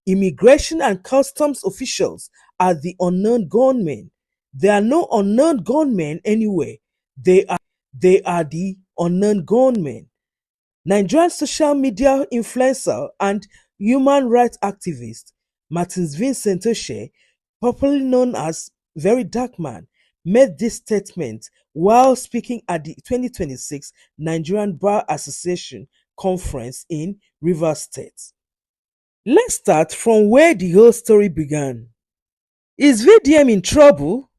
Immigration and customs officials are the unknown gunmen. There are no unknown gunmen anywhere. They are the unknown gunmen. Nigerian social media influencer and human rights activist Martins Vincent Oshe, popularly known as VeryDarkMan, made this statement while speaking at the 2026 Nigerian Bar Association conference in Rivers State. Let's start from where the whole story began. Is VDM in trouble?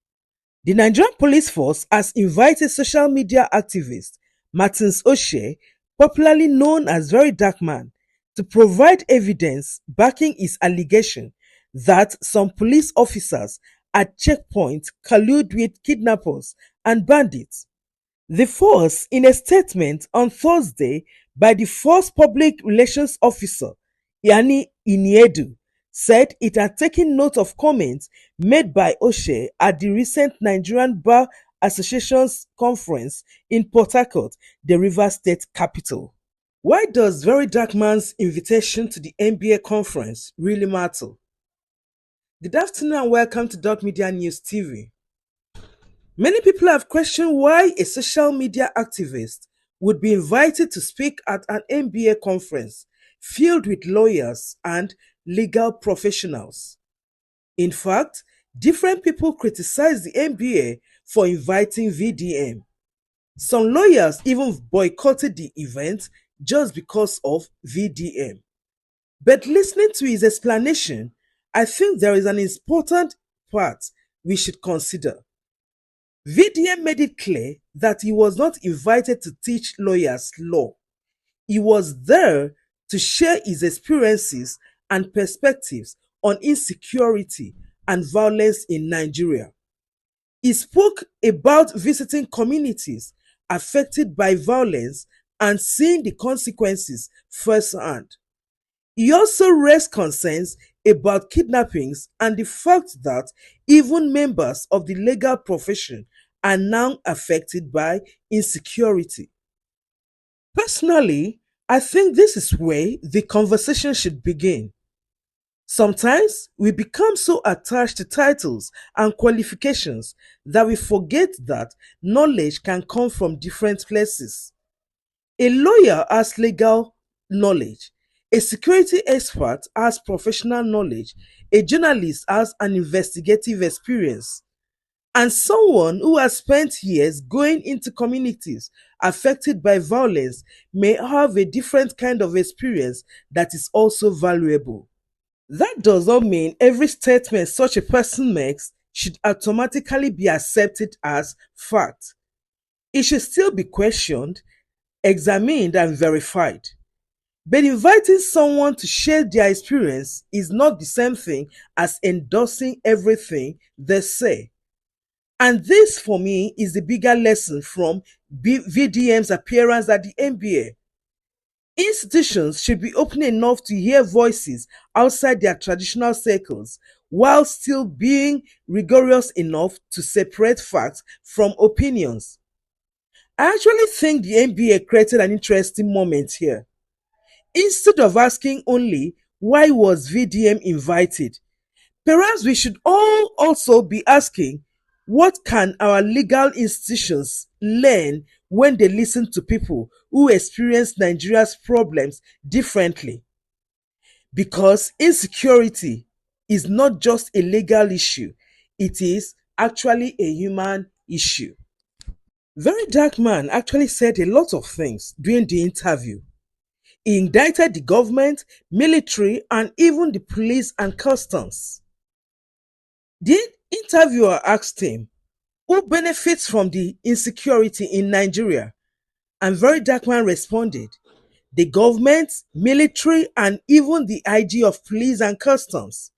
The Nigerian police force has invited social media activist Martins Oshe, popularly known as Very Dark Man, to provide evidence backing his allegation that some police officers at checkpoints collude with kidnappers and bandits. The force, in a statement on Thursday by the force public relations officer, Yani Iniedu, said it had taken note of comments made by Oshe at the recent Nigerian Bar Association's conference in Port Harcourt, the Rivers State capital. Why does Very Dark Man's invitation to the NBA conference really matter? Good afternoon and welcome to Dark Media News TV. Many people have questioned why a social media activist would be invited to speak at an NBA conference filled with lawyers and legal professionals. In fact, different people criticize the NBA for inviting VDM. Some lawyers even boycotted the event just because of VDM. But listening to his explanation, I think there is an important part we should consider. VDM made it clear that he was not invited to teach lawyers law. He was there to share his experiences and perspectives on insecurity and violence in Nigeria. He spoke about visiting communities affected by violence and seeing the consequences firsthand. He also raised concerns about kidnappings and the fact that even members of the legal profession are now affected by insecurity. Personally, I think this is where the conversation should begin. Sometimes we become so attached to titles and qualifications that we forget that knowledge can come from different places. A lawyer has legal knowledge, a security expert has professional knowledge, a journalist has an investigative experience, and someone who has spent years going into communities affected by violence may have a different kind of experience that is also valuable. That does not mean every statement such a person makes should automatically be accepted as fact. It should still be questioned, examined, and verified. But inviting someone to share their experience is not the same thing as endorsing everything they say. And this, for me, is the bigger lesson from VDM's appearance at the NBA. Institutions should be open enough to hear voices outside their traditional circles while still being rigorous enough to separate facts from opinions. I actually think the NBA created an interesting moment here. Instead of asking only why was VDM invited, perhaps we should all also be asking what can our legal institutions learn when they listen to people who experience Nigeria's problems differently? Because insecurity is not just a legal issue, it is actually a human issue. Very Dark Man actually said a lot of things during the interview. He indicted the government, military, and even the police and customs. The interviewer asked him, who benefits from the insecurity in Nigeria? And Very Dark Man responded, the government, military, and even the IG of police and customs.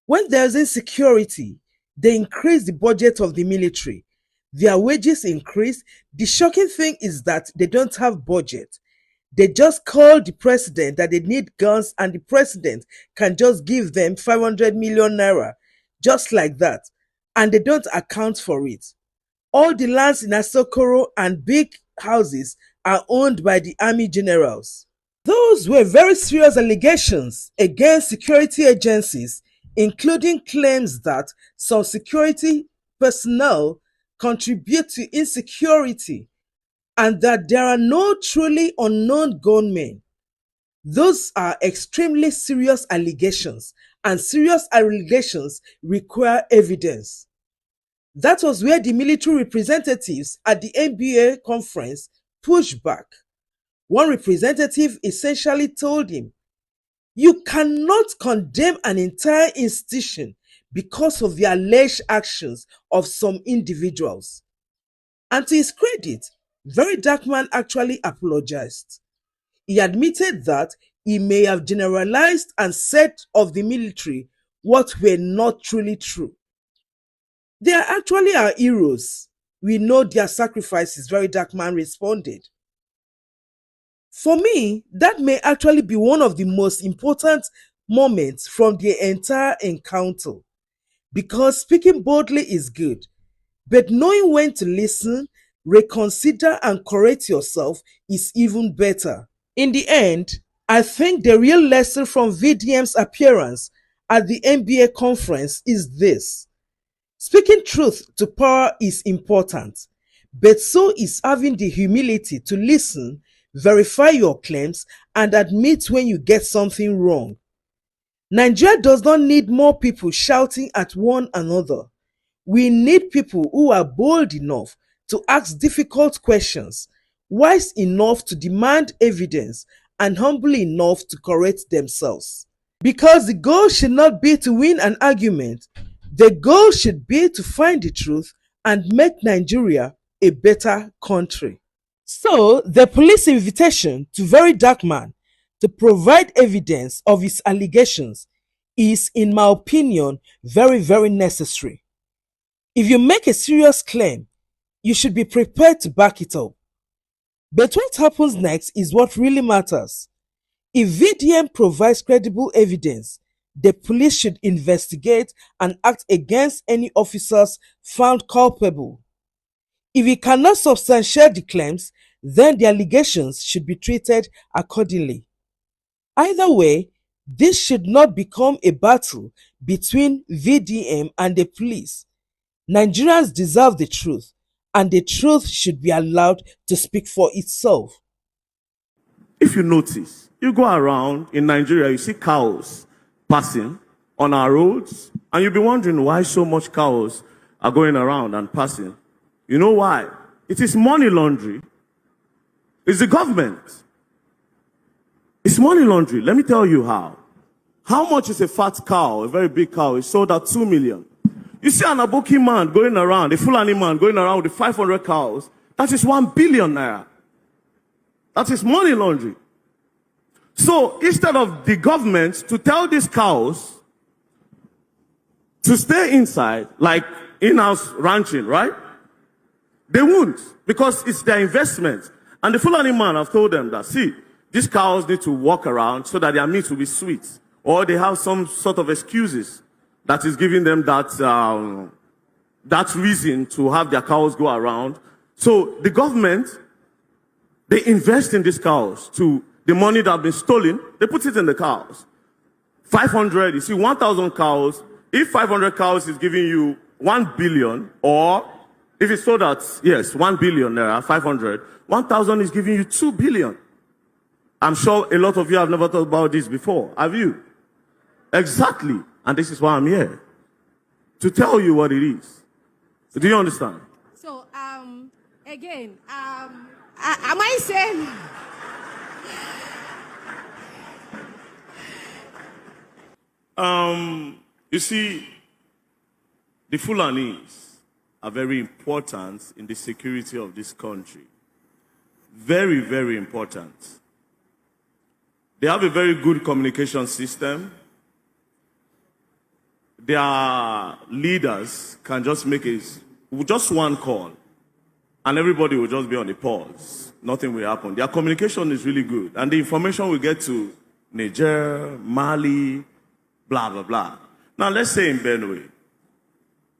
When there's insecurity, they increase the budget of the military. Their wages increase. The shocking thing is that they don't have budget. They just call the president that they need guns and the president can just give them 500 million naira, just like that. And they don't account for it. All the lands in Asokoro and big houses are owned by the army generals. Those were very serious allegations against security agencies, including claims that some security personnel contribute to insecurity and that there are no truly unknown gunmen. Those are extremely serious allegations, and serious allegations require evidence. That was where the military representatives at the NBA conference pushed back. One representative essentially told him, "You cannot condemn an entire institution because of the alleged actions of some individuals." And to his credit, VeryDarkMan actually apologized. He admitted that he may have generalized and said of the military what were not truly true. They are actually our heroes. We know their sacrifices, VeryDarkMan responded. For me, that may actually be one of the most important moments from the entire encounter. Because speaking boldly is good, but knowing when to listen, reconsider, and correct yourself is even better. In the end, I think the real lesson from VDM's appearance at the NBA conference is this: speaking truth to power is important, but so is having the humility to listen, verify your claims, and admit when you get something wrong. Nigeria does not need more people shouting at one another. We need people who are bold enough to ask difficult questions, wise enough to demand evidence, and humble enough to correct themselves. Because the goal should not be to win an argument, the goal should be to find the truth and make Nigeria a better country. So, the police invitation to VeryDarkMan to provide evidence of his allegations is, in my opinion, very, very necessary. If you make a serious claim, you should be prepared to back it up. But what happens next is what really matters. If VDM provides credible evidence, the police should investigate and act against any officers found culpable. If he cannot substantiate the claims, then the allegations should be treated accordingly. Either way, this should not become a battle between VDM and the police. Nigerians deserve the truth, and the truth should be allowed to speak for itself. If you notice, you go around in Nigeria, you see cows passing on our roads, and you'll be wondering why so much cows are going around and passing. You know why? It is money laundering. It's the government. It's money laundering. Let me tell you how. How much is a fat cow, a very big cow? It's sold at 2 million. You see an Aboki man going around, a Fulani man going around with 500 cows, that is 1 billion naira. That is money laundering. So instead of the government to tell these cows to stay inside, like in-house ranching, right? They won't, because it's their investment. And the Fulani man have told them that, see, these cows need to walk around so that their meat will be sweet. Or they have some sort of excuses that is giving them that reason to have their cows go around. So the government, they invest in these cows to the money that have been stolen, they put it in the cows. 500, you see, 1,000 cows. If 500 cows is giving you 1 billion, or if it's sold at, yes, 1 billion naira, 500, 1,000 is giving you 2 billion. I'm sure a lot of you have never thought about this before. Have you? Exactly. And this is why I'm here. To tell you what it is. Do you understand? So, again, am I saying... You see, the Fulanis are very important in the security of this country. Very, very important. They have a very good communication system. Their leaders can just make just one call, and everybody will just be on a pause. Nothing will happen. Their communication is really good, and the information will get to Niger, Mali, blah, blah, blah. Now, let's say in Benue.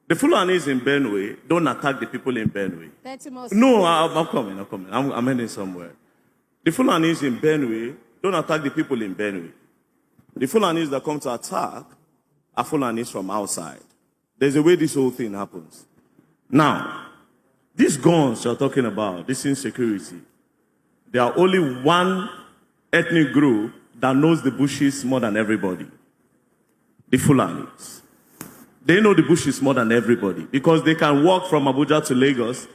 The Fulanis in Benue don't attack the people in Benue. That's the most... No, I'm coming. I'm heading somewhere. The Fulanis in Benue don't attack the people in Benue. The Fulanis that come to attack are Fulanis from outside. There's a way this whole thing happens. Now, these guns you're talking about, this insecurity, there are only one ethnic group that knows the bushes more than everybody. The Fulanis. They know the bushes more than everybody because they can walk from Abuja to Lagos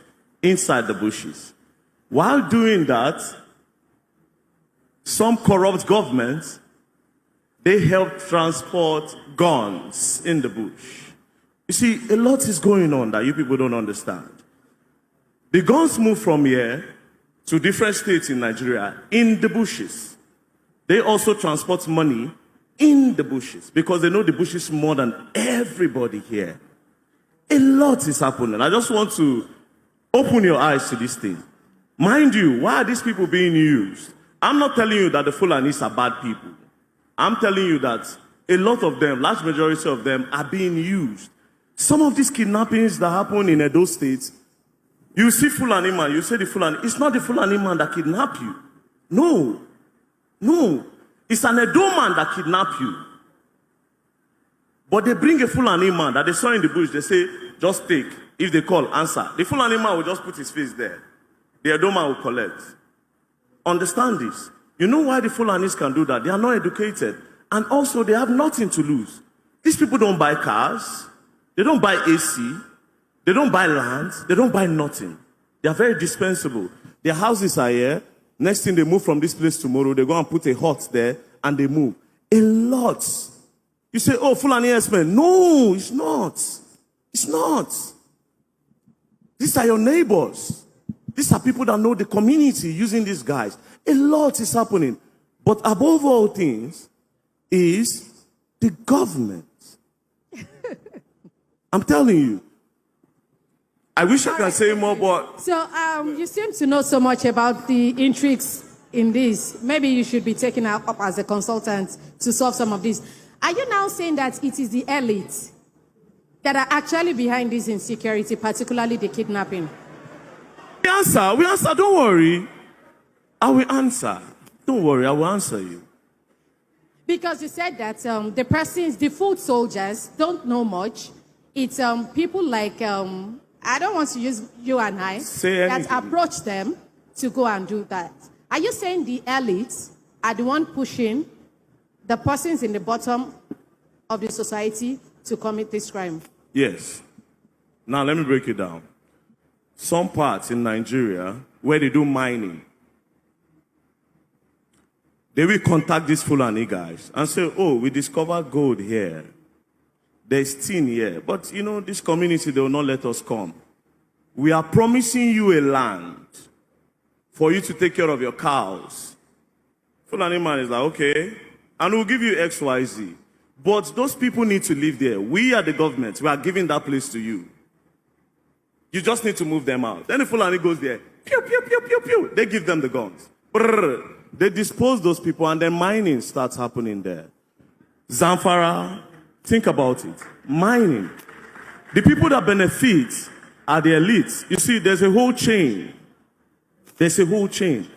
inside the bushes. While doing that, some corrupt governments, they help transport guns in the bush. You see, a lot is going on that you people don't understand. The guns move from here to different states in Nigeria in the bushes. They also transport money in the bushes because they know the bushes more than everybody here. A lot is happening. I just want to open your eyes to this thing. Mind you, why are these people being used? I'm not telling you that the Fulanis are bad people. I'm telling you that a lot of them, large majority of them, are being used. Some of these kidnappings that happen in Edo State, you see Fulani man, you say the Fulani, it's not the Fulani man that kidnapped you. No. No. It's an Edo man that kidnapped you. But they bring a Fulani man that they saw in the bush, they say, just take. If they call, answer. The Fulani man will just put his face there. The Edo man will collect. Understand this. You know why the Fulanis can do that? They are not educated. And also, they have nothing to lose. These people don't buy cars. They don't buy AC. They don't buy land. They don't buy nothing. They are very dispensable. Their houses are here. Next thing, they move from this place tomorrow. They go and put a hut there, and they move. A lot. You say, oh, Fulani S-men. No, it's not. It's not. These are your neighbors. These are people that know the community using these guys. A lot is happening. But above all things is the government. I'm telling you. I wish I could say more, but... So you seem to know so much about the intrigues in this. Maybe you should be taken up as a consultant to solve some of this. Are you now saying that it is the elite that are actually behind this insecurity, particularly the kidnapping? We answer, don't worry. I will answer. Don't worry, I will answer you. Because you said that the foot soldiers don't know much. It's people like, I don't want to use you and I, that approach them to go and do that. Are you saying the elites are the one pushing the persons in the bottom of the society to commit this crime? Yes. Now, let me break it down. Some parts in Nigeria where they do mining, they will contact these Fulani guys and say, oh, we discovered gold here. There's tin here. But, you know, this community, they will not let us come. We are promising you a land for you to take care of your cows. Fulani man is like, okay, and we'll give you X, Y, Z. But those people need to live there. We are the government. We are giving that place to you. You just need to move them out. Then the Fulani goes there. Pew, pew, pew, pew, pew. They give them the guns. Brrr. They dispose those people and then mining starts happening there. Zamfara, think about it. Mining. The people that benefit are the elites. You see, there's a whole chain. There's a whole chain.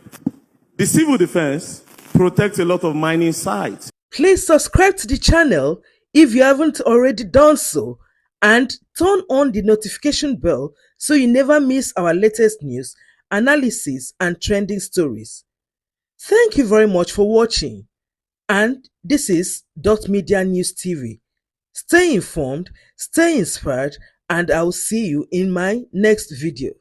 The civil defense protects a lot of mining sites. Please subscribe to the channel if you haven't already done so, and turn on the notification bell so you never miss our latest news, analysis, and trending stories. Thank you very much for watching, and this is Media News TV. Stay informed, stay inspired, and I'll see you in my next video.